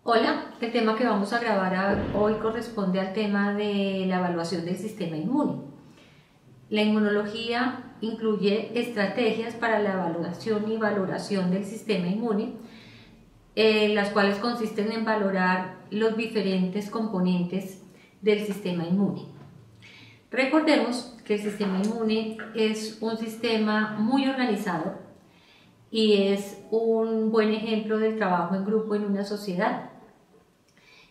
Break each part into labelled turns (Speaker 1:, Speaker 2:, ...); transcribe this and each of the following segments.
Speaker 1: Hola, el tema que vamos a grabar hoy corresponde al tema de la evaluación del sistema inmune. La inmunología incluye estrategias para la evaluación y valoración del sistema inmune, las cuales consisten en valorar los diferentes componentes del sistema inmune. Recordemos que el sistema inmune es un sistema muy organizado y es un buen ejemplo del trabajo en grupo en una sociedad,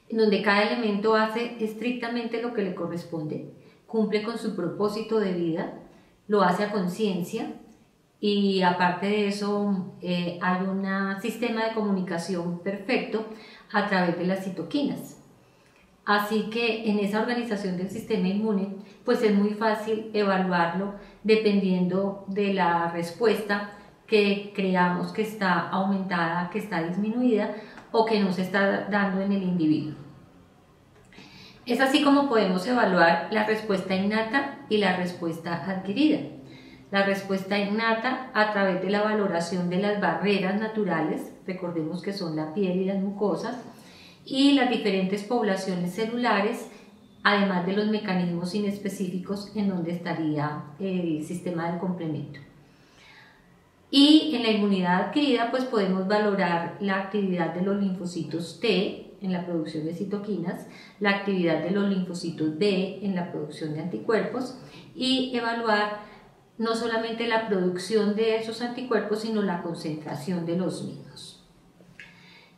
Speaker 1: en donde cada elemento hace estrictamente lo que le corresponde, cumple con su propósito de vida, lo hace a conciencia y aparte de eso hay un sistema de comunicación perfecto a través de las citoquinas. Así que en esa organización del sistema inmune, pues es muy fácil evaluarlo dependiendo de la respuesta que creamos que está aumentada, que está disminuida o que no se está dando en el individuo. Es así como podemos evaluar la respuesta innata y la respuesta adquirida. La respuesta innata a través de la valoración de las barreras naturales, recordemos que son la piel y las mucosas, y las diferentes poblaciones celulares, además de los mecanismos inespecíficos en donde estaría el sistema del complemento. Y en la inmunidad adquirida pues podemos valorar la actividad de los linfocitos T en la producción de citoquinas, la actividad de los linfocitos B en la producción de anticuerpos y evaluar no solamente la producción de esos anticuerpos sino la concentración de los mismos.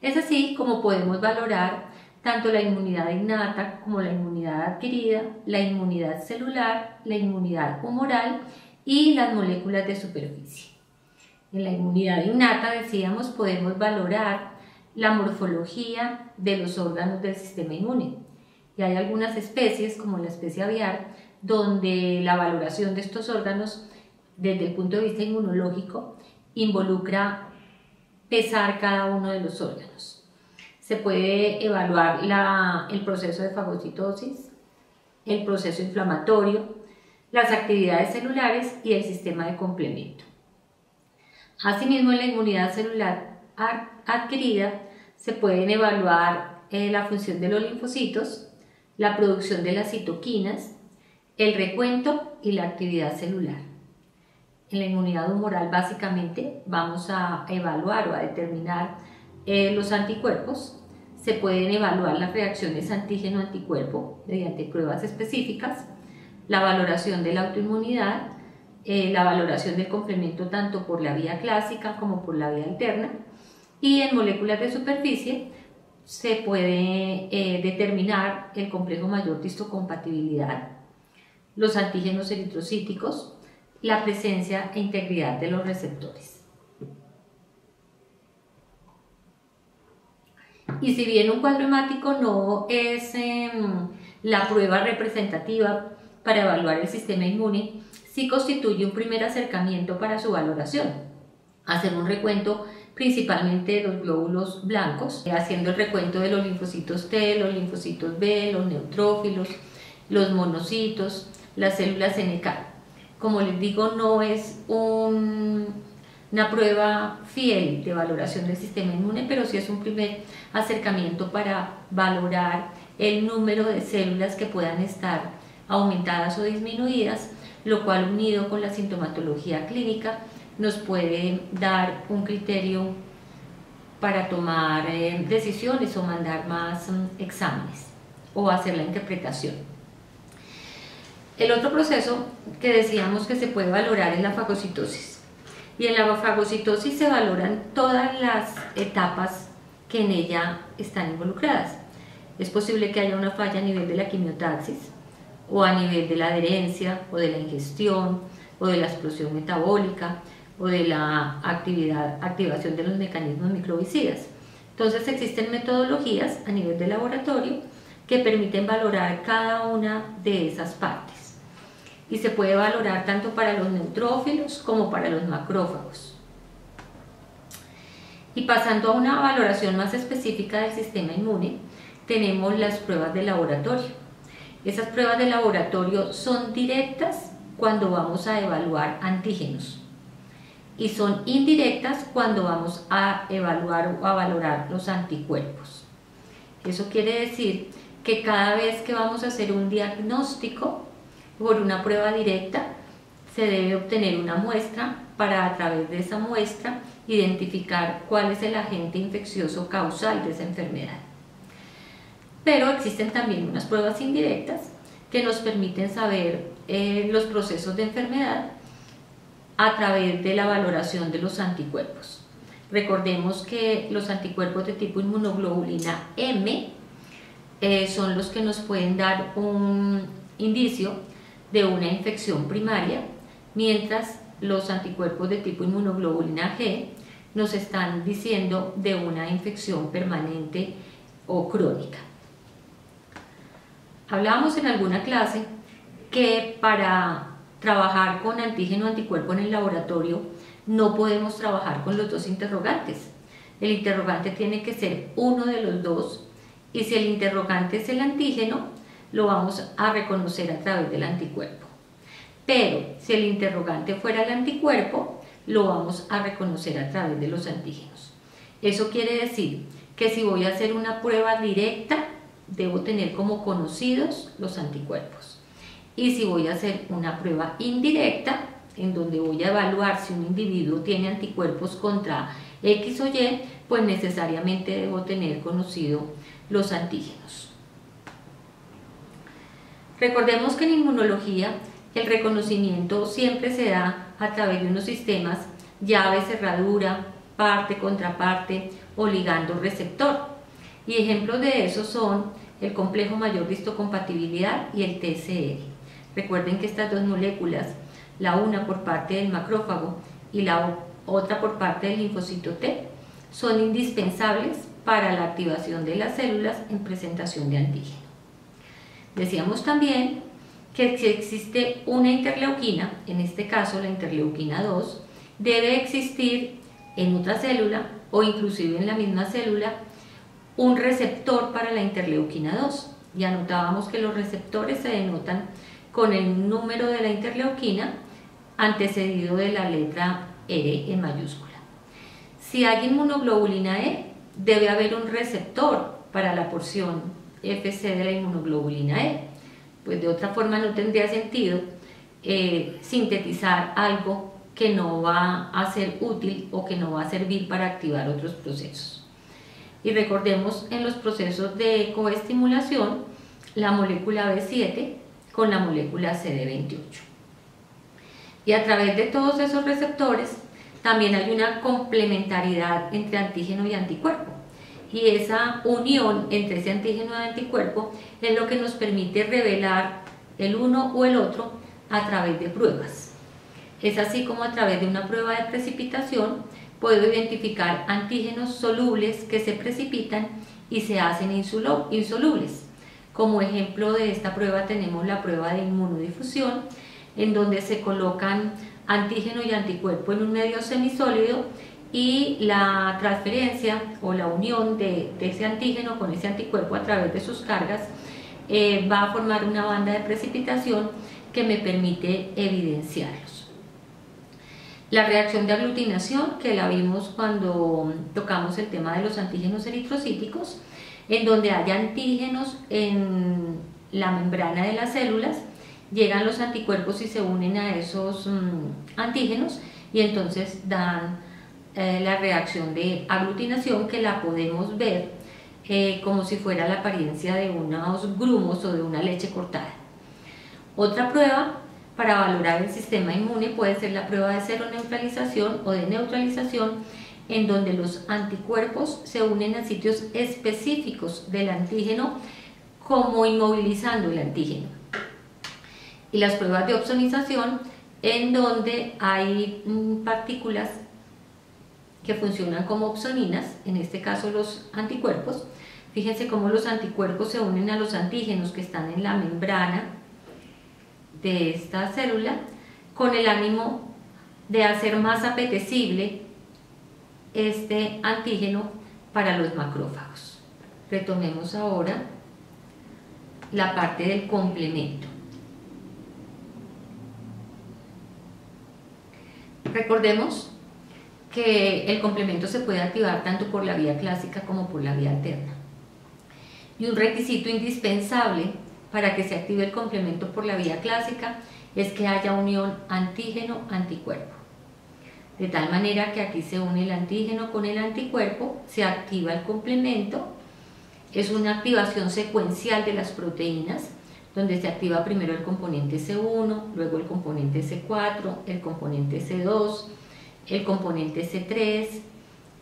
Speaker 1: Es así como podemos valorar tanto la inmunidad innata como la inmunidad adquirida, la inmunidad celular, la inmunidad humoral y las moléculas de superficie. En la inmunidad innata, decíamos, podemos valorar la morfología de los órganos del sistema inmune. Y hay algunas especies, como la especie aviar, donde la valoración de estos órganos, desde el punto de vista inmunológico, involucra pesar cada uno de los órganos. Se puede evaluar el proceso de fagocitosis, el proceso inflamatorio, las actividades celulares y el sistema de complemento. Asimismo, en la inmunidad celular adquirida se pueden evaluar la función de los linfocitos, la producción de las citoquinas, el recuento y la actividad celular. En la inmunidad humoral básicamente vamos a evaluar o a determinar los anticuerpos. Se pueden evaluar las reacciones antígeno-anticuerpo mediante pruebas específicas, la valoración de la autoinmunidad, la valoración del complemento tanto por la vía clásica como por la vía alterna, y en moléculas de superficie se puede determinar el complejo mayor de histocompatibilidad, los antígenos eritrocíticos, la presencia e integridad de los receptores. Y si bien un cuadro hemático no es la prueba representativa para evaluar el sistema inmune, sí constituye un primer acercamiento para su valoración. Hacer un recuento principalmente de los glóbulos blancos, haciendo el recuento de los linfocitos T, los linfocitos B, los neutrófilos, los monocitos, las células NK. Como les digo, no es una prueba fiel de valoración del sistema inmune, pero sí es un primer acercamiento para valorar el número de células que puedan estar aumentadas o disminuidas, lo cual unido con la sintomatología clínica nos puede dar un criterio para tomar decisiones o mandar más exámenes o hacer la interpretación. El otro proceso que decíamos que se puede valorar es la fagocitosis. Y en la fagocitosis se valoran todas las etapas que en ella están involucradas. Es posible que haya una falla a nivel de la quimiotaxis, o a nivel de la adherencia, o de la ingestión, o de la explosión metabólica, o de la activación de los mecanismos microbicidas. Entonces existen metodologías a nivel de laboratorio que permiten valorar cada una de esas partes. Y se puede valorar tanto para los neutrófilos como para los macrófagos. Y pasando a una valoración más específica del sistema inmune, tenemos las pruebas de laboratorio. Esas pruebas de laboratorio son directas cuando vamos a evaluar antígenos y son indirectas cuando vamos a evaluar o a valorar los anticuerpos. Eso quiere decir que cada vez que vamos a hacer un diagnóstico por una prueba directa, se debe obtener una muestra para a través de esa muestra identificar cuál es el agente infeccioso causal de esa enfermedad. Pero existen también unas pruebas indirectas que nos permiten saber los procesos de enfermedad a través de la valoración de los anticuerpos. Recordemos que los anticuerpos de tipo inmunoglobulina M son los que nos pueden dar un indicio de una infección primaria, mientras los anticuerpos de tipo inmunoglobulina G nos están diciendo de una infección permanente o crónica. Hablábamos en alguna clase que para trabajar con antígeno anticuerpo en el laboratorio no podemos trabajar con los dos interrogantes. El interrogante tiene que ser uno de los dos, y si el interrogante es el antígeno, lo vamos a reconocer a través del anticuerpo. Pero si el interrogante fuera el anticuerpo, lo vamos a reconocer a través de los antígenos. Eso quiere decir que si voy a hacer una prueba directa, debo tener como conocidos los anticuerpos. Y si voy a hacer una prueba indirecta, en donde voy a evaluar si un individuo tiene anticuerpos contra X o Y, pues necesariamente debo tener conocido los antígenos. Recordemos que en inmunología el reconocimiento siempre se da a través de unos sistemas llave, cerradura, parte, contraparte o ligando receptor. Y ejemplos de eso son el complejo mayor de histocompatibilidad y el TCR. Recuerden que estas dos moléculas, la una por parte del macrófago y la otra por parte del linfocito T, son indispensables para la activación de las células en presentación de antígeno. Decíamos también que si existe una interleuquina, en este caso la interleuquina 2, debe existir en otra célula o inclusive en la misma célula un receptor para la interleuquina 2. Y anotábamos que los receptores se denotan con el número de la interleuquina antecedido de la letra R en mayúscula. Si hay inmunoglobulina E, debe haber un receptor para la porción FC de la inmunoglobulina E. Pues de otra forma no tendría sentido sintetizar algo que no va a ser útil o que no va a servir para activar otros procesos. Y recordemos en los procesos de coestimulación la molécula B7 con la molécula CD28. Y a través de todos esos receptores también hay una complementariedad entre antígeno y anticuerpo. Y esa unión entre ese antígeno y anticuerpo es lo que nos permite revelar el uno o el otro a través de pruebas. Es así como a través de una prueba de precipitación puedo identificar antígenos solubles que se precipitan y se hacen insolubles. Como ejemplo de esta prueba tenemos la prueba de inmunodifusión, en donde se colocan antígeno y anticuerpo en un medio semisólido y la transferencia o la unión de ese antígeno con ese anticuerpo a través de sus cargas va a formar una banda de precipitación que me permite evidenciarlos. La reacción de aglutinación, que la vimos cuando tocamos el tema de los antígenos eritrocíticos, en donde hay antígenos en la membrana de las células, llegan los anticuerpos y se unen a esos antígenos y entonces dan la reacción de aglutinación, que la podemos ver como si fuera la apariencia de unos grumos o de una leche cortada. Otra prueba para valorar el sistema inmune puede ser la prueba de seroneutralización o de neutralización, en donde los anticuerpos se unen a sitios específicos del antígeno, como inmovilizando el antígeno. Y las pruebas de opsonización, en donde hay partículas que funcionan como opsoninas, en este caso los anticuerpos. Fíjense cómo los anticuerpos se unen a los antígenos que están en la membrana de esta célula, con el ánimo de hacer más apetecible este antígeno para los macrófagos. Retomemos ahora la parte del complemento. Recordemos que el complemento se puede activar tanto por la vía clásica como por la vía alterna. Y un requisito indispensable para que se active el complemento por la vía clásica es que haya unión antígeno-anticuerpo. De tal manera que aquí se une el antígeno con el anticuerpo, se activa el complemento, es una activación secuencial de las proteínas, donde se activa primero el componente C1, luego el componente C4, el componente C2, el componente C3,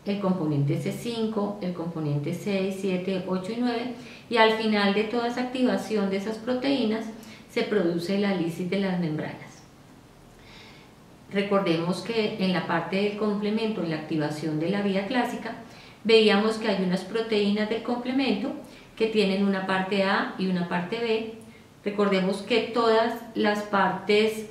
Speaker 1: el componente C5, el componente 6, 7, 8 y 9, y al final de toda esa activación de esas proteínas se produce la lisis de las membranas. Recordemos que en la parte del complemento, en la activación de la vía clásica, veíamos que hay unas proteínas del complemento que tienen una parte A y una parte B. Recordemos que todas las partes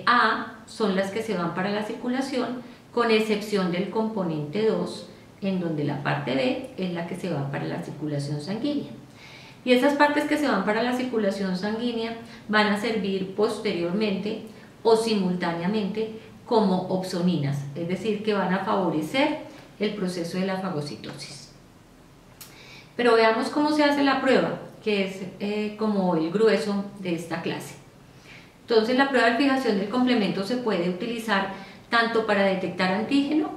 Speaker 1: A son las que se van para la circulación, con excepción del componente 2, en donde la parte B es la que se va para la circulación sanguínea. Y esas partes que se van para la circulación sanguínea van a servir posteriormente o simultáneamente como opsoninas, es decir, que van a favorecer el proceso de la fagocitosis. Pero veamos cómo se hace la prueba, que es como el grueso de esta clase. Entonces, la prueba de fijación del complemento se puede utilizar tanto para detectar antígeno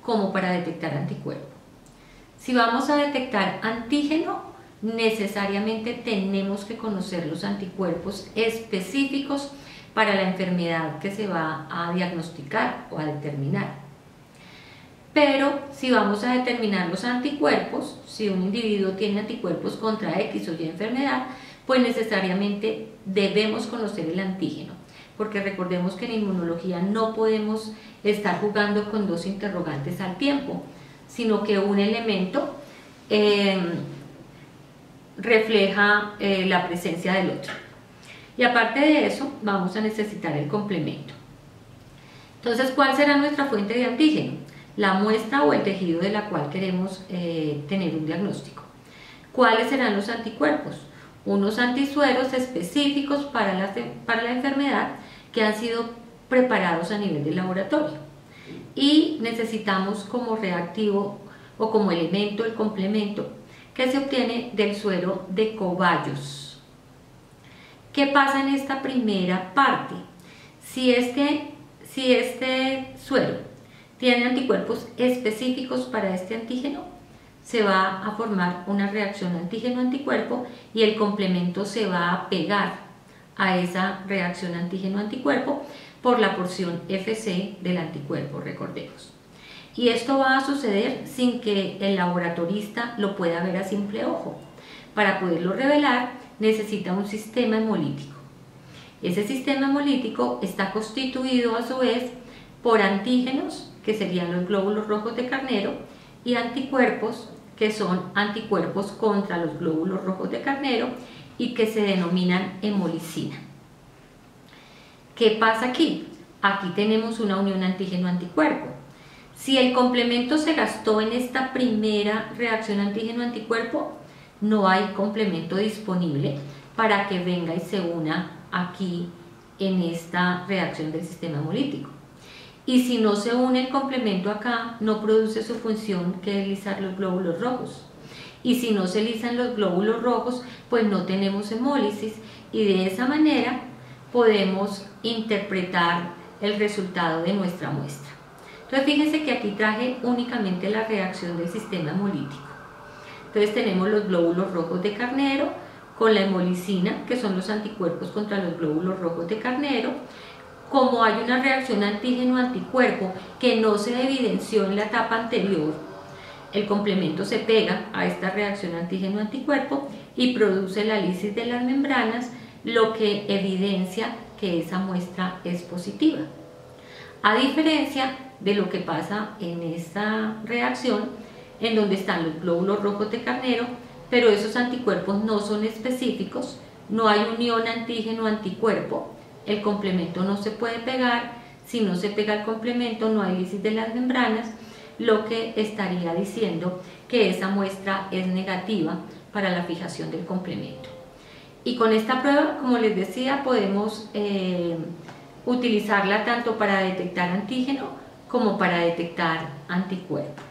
Speaker 1: como para detectar anticuerpo. Si vamos a detectar antígeno, necesariamente tenemos que conocer los anticuerpos específicos para la enfermedad que se va a diagnosticar o a determinar. Pero si vamos a determinar los anticuerpos, si un individuo tiene anticuerpos contra X o Y enfermedad, pues necesariamente debemos conocer el antígeno, porque recordemos que en inmunología no podemos estar jugando con dos interrogantes al tiempo, sino que un elemento refleja la presencia del otro. Y aparte de eso, vamos a necesitar el complemento. Entonces, ¿cuál será nuestra fuente de antígeno? La muestra o el tejido de la cual queremos tener un diagnóstico. ¿Cuáles serán los anticuerpos? Unos antisueros específicos para la enfermedad que han sido preparados a nivel de laboratorio. Y necesitamos como reactivo o como elemento el complemento que se obtiene del suero de cobayos. ¿Qué pasa en esta primera parte? Si este suero tiene anticuerpos específicos para este antígeno, se va a formar una reacción antígeno-anticuerpo y el complemento se va a pegar a esa reacción antígeno-anticuerpo por la porción Fc del anticuerpo, recordemos. Y esto va a suceder sin que el laboratorista lo pueda ver a simple ojo. Para poderlo revelar, necesita un sistema hemolítico. Ese sistema hemolítico está constituido a su vez por antígenos, que serían los glóbulos rojos de carnero, y anticuerpos, que son anticuerpos contra los glóbulos rojos de carnero y que se denominan hemolicina. ¿Qué pasa aquí? Aquí tenemos una unión antígeno-anticuerpo. Si el complemento se gastó en esta primera reacción antígeno-anticuerpo, no hay complemento disponible para que venga y se una aquí en esta reacción del sistema hemolítico. Y si no se une el complemento acá, no produce su función, que es lisar los glóbulos rojos. Y si no se lisan los glóbulos rojos, pues no tenemos hemólisis y de esa manera podemos interpretar el resultado de nuestra muestra. Entonces fíjense que aquí traje únicamente la reacción del sistema hemolítico. Entonces tenemos los glóbulos rojos de carnero con la hemolicina, que son los anticuerpos contra los glóbulos rojos de carnero. Como hay una reacción antígeno-anticuerpo que no se evidenció en la etapa anterior, el complemento se pega a esta reacción antígeno-anticuerpo y produce la lisis de las membranas, lo que evidencia que esa muestra es positiva. A diferencia de lo que pasa en esta reacción, en donde están los glóbulos rojos de carnero, pero esos anticuerpos no son específicos, no hay unión antígeno-anticuerpo, el complemento no se puede pegar, si no se pega el complemento no hay lisis de las membranas, lo que estaría diciendo que esa muestra es negativa para la fijación del complemento. Y con esta prueba, como les decía, podemos utilizarla tanto para detectar antígeno como para detectar anticuerpo,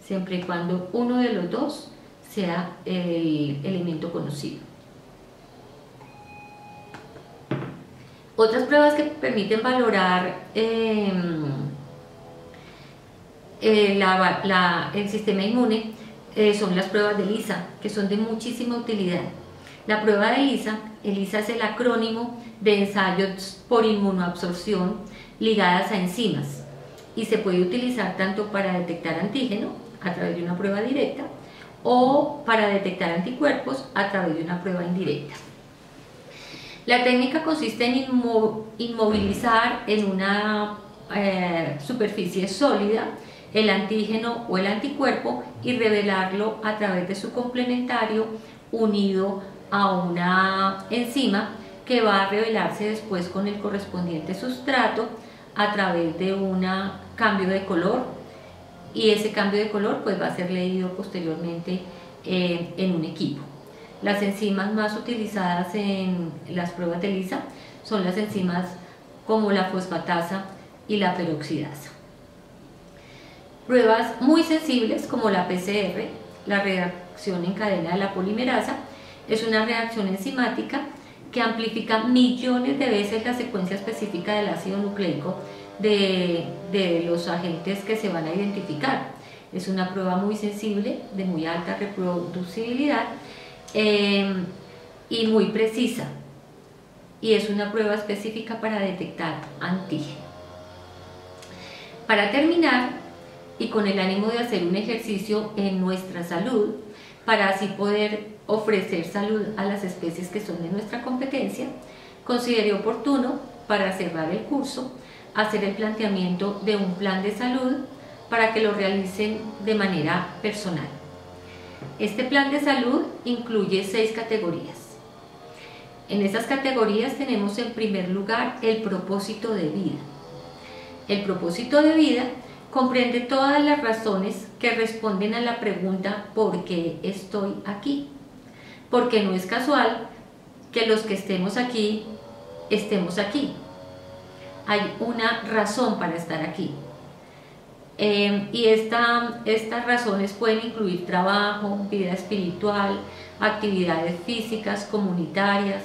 Speaker 1: siempre y cuando uno de los dos sea el elemento conocido. Otras pruebas que permiten valorar el sistema inmune son las pruebas de ELISA, que son de muchísima utilidad. La prueba de ELISA es el acrónimo de ensayos por inmunoabsorción ligadas a enzimas y se puede utilizar tanto para detectar antígeno a través de una prueba directa o para detectar anticuerpos a través de una prueba indirecta. La técnica consiste en inmovilizar en una superficie sólida el antígeno o el anticuerpo y revelarlo a través de su complementario unido a una enzima que va a revelarse después con el correspondiente sustrato a través de un cambio de color, y ese cambio de color pues va a ser leído posteriormente en un equipo. Las enzimas más utilizadas en las pruebas de ELISA son las enzimas como la fosfatasa y la peroxidasa. Pruebas muy sensibles como la PCR, la reacción en cadena de la polimerasa, es una reacción enzimática que amplifica millones de veces la secuencia específica del ácido nucleico de los agentes que se van a identificar. Es una prueba muy sensible, de muy alta reproducibilidad y muy precisa, y es una prueba específica para detectar antígeno. Para terminar, y con el ánimo de hacer un ejercicio en nuestra salud, para así poder ofrecer salud a las especies que son de nuestra competencia, consideré oportuno, para cerrar el curso, hacer el planteamiento de un plan de salud para que lo realicen de manera personal. Este plan de salud incluye 6 categorías. En esas categorías tenemos en primer lugar el propósito de vida. El propósito de vida comprende todas las razones que responden a la pregunta ¿por qué estoy aquí? Porque no es casual que los que estemos aquí, estemos aquí. Hay una razón para estar aquí. Y estas razones pueden incluir trabajo, vida espiritual, actividades físicas, comunitarias,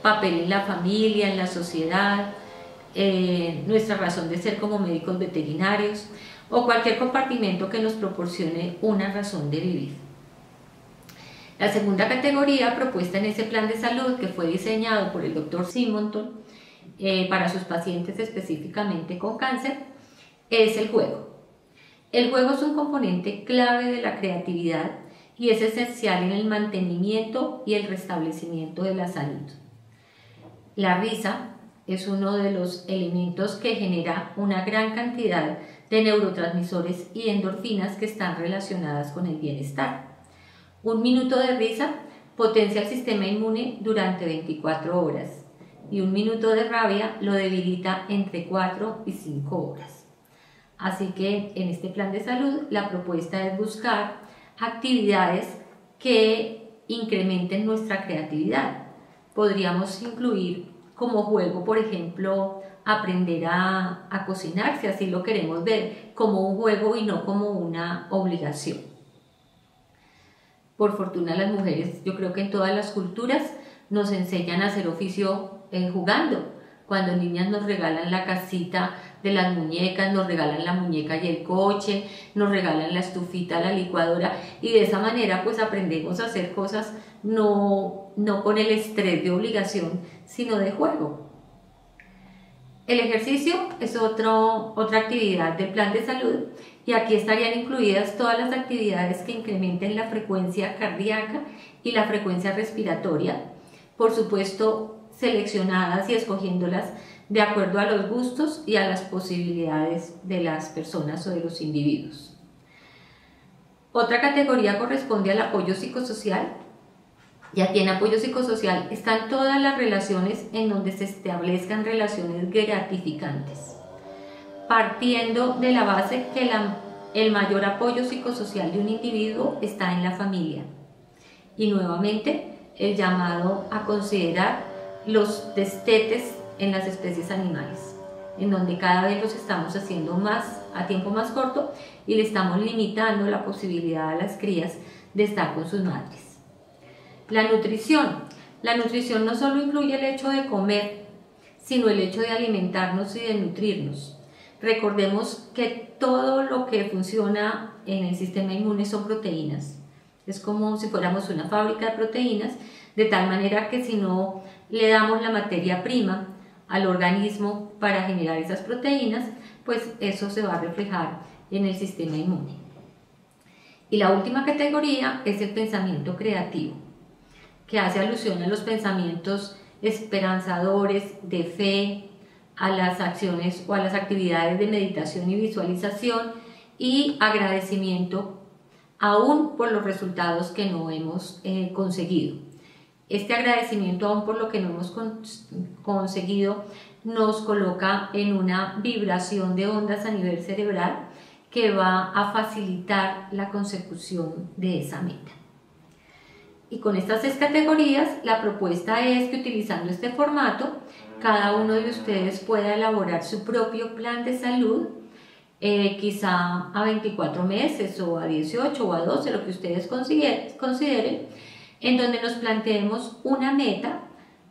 Speaker 1: papel en la familia, en la sociedad, nuestra razón de ser como médicos veterinarios o cualquier compartimento que nos proporcione una razón de vivir. La segunda categoría propuesta en ese plan de salud, que fue diseñado por el Dr. Simonton para sus pacientes específicamente con cáncer, es el juego. El juego es un componente clave de la creatividad y es esencial en el mantenimiento y el restablecimiento de la salud. La risa es uno de los elementos que genera una gran cantidad de neurotransmisores y endorfinas que están relacionadas con el bienestar. Un minuto de risa potencia el sistema inmune durante 24 horas y un minuto de rabia lo debilita entre 4 y 5 horas. Así que en este plan de salud la propuesta es buscar actividades que incrementen nuestra creatividad. Podríamos incluir como juego, por ejemplo, aprender a cocinar, si así lo queremos ver, como un juego y no como una obligación. Por fortuna las mujeres, yo creo que en todas las culturas nos enseñan a hacer oficio jugando. Cuando niñas nos regalan la casita de las muñecas, nos regalan la muñeca y el coche, nos regalan la estufita, la licuadora, y de esa manera pues aprendemos a hacer cosas no con el estrés de obligación, sino de juego. El ejercicio es otra actividad del plan de salud, y aquí estarían incluidas todas las actividades que incrementen la frecuencia cardíaca y la frecuencia respiratoria, por supuesto seleccionadas y escogiéndolas de acuerdo a los gustos y a las posibilidades de las personas o de los individuos. Otra categoría corresponde al apoyo psicosocial, y aquí en apoyo psicosocial están todas las relaciones en donde se establezcan relaciones gratificantes, partiendo de la base que el mayor apoyo psicosocial de un individuo está en la familia, y nuevamente el llamado a considerar los destetes en las especies animales, en donde cada vez los estamos haciendo más a tiempo más corto y le estamos limitando la posibilidad a las crías de estar con sus madres. La nutrición. La nutrición no solo incluye el hecho de comer, sino el hecho de alimentarnos y de nutrirnos. Recordemos que todo lo que funciona en el sistema inmune son proteínas. Es como si fuéramos una fábrica de proteínas, de tal manera que si no le damos la materia prima al organismo para generar esas proteínas, pues eso se va a reflejar en el sistema inmune. Y la última categoría es el pensamiento creativo, que hace alusión a los pensamientos esperanzadores, de fe, a las acciones o a las actividades de meditación y visualización y agradecimiento aún por los resultados que no hemos conseguido. Este agradecimiento aún por lo que no hemos conseguido nos coloca en una vibración de ondas a nivel cerebral que va a facilitar la consecución de esa meta. Y con estas 6 categorías, la propuesta es que utilizando este formato, cada uno de ustedes pueda elaborar su propio plan de salud, quizá a 24 meses o a 18 o a 12, lo que ustedes consideren, en donde nos planteemos una meta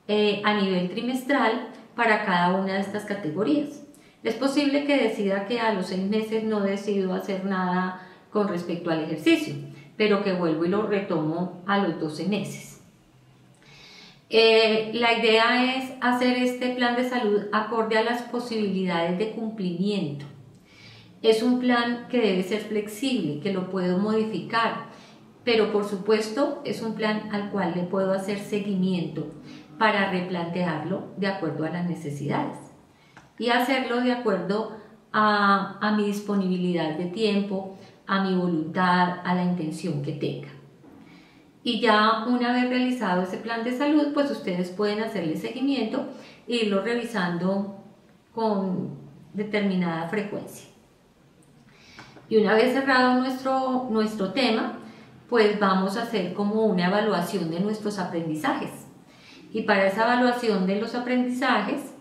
Speaker 1: a nivel trimestral para cada una de estas categorías. Es posible que decida que a los 6 meses no decido hacer nada con respecto al ejercicio, pero que vuelvo y lo retomo a los 12 meses. La idea es hacer este plan de salud acorde a las posibilidades de cumplimiento. Es un plan que debe ser flexible, que lo puedo modificar, pero por supuesto es un plan al cual le puedo hacer seguimiento para replantearlo de acuerdo a las necesidades y hacerlo de acuerdo a mi disponibilidad de tiempo, a mi voluntad, a la intención que tenga. Y ya una vez realizado ese plan de salud, pues ustedes pueden hacerle seguimiento e irlo revisando con determinada frecuencia. Y una vez cerrado nuestro tema, pues vamos a hacer como una evaluación de nuestros aprendizajes. Y para esa evaluación de los aprendizajes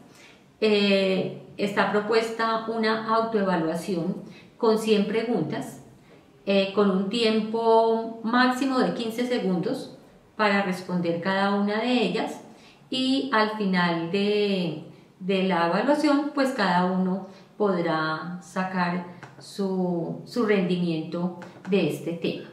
Speaker 1: está propuesta una autoevaluación con 100 preguntas, con un tiempo máximo de 15 segundos para responder cada una de ellas, y al final de la evaluación pues cada uno podrá sacar su rendimiento de este tema.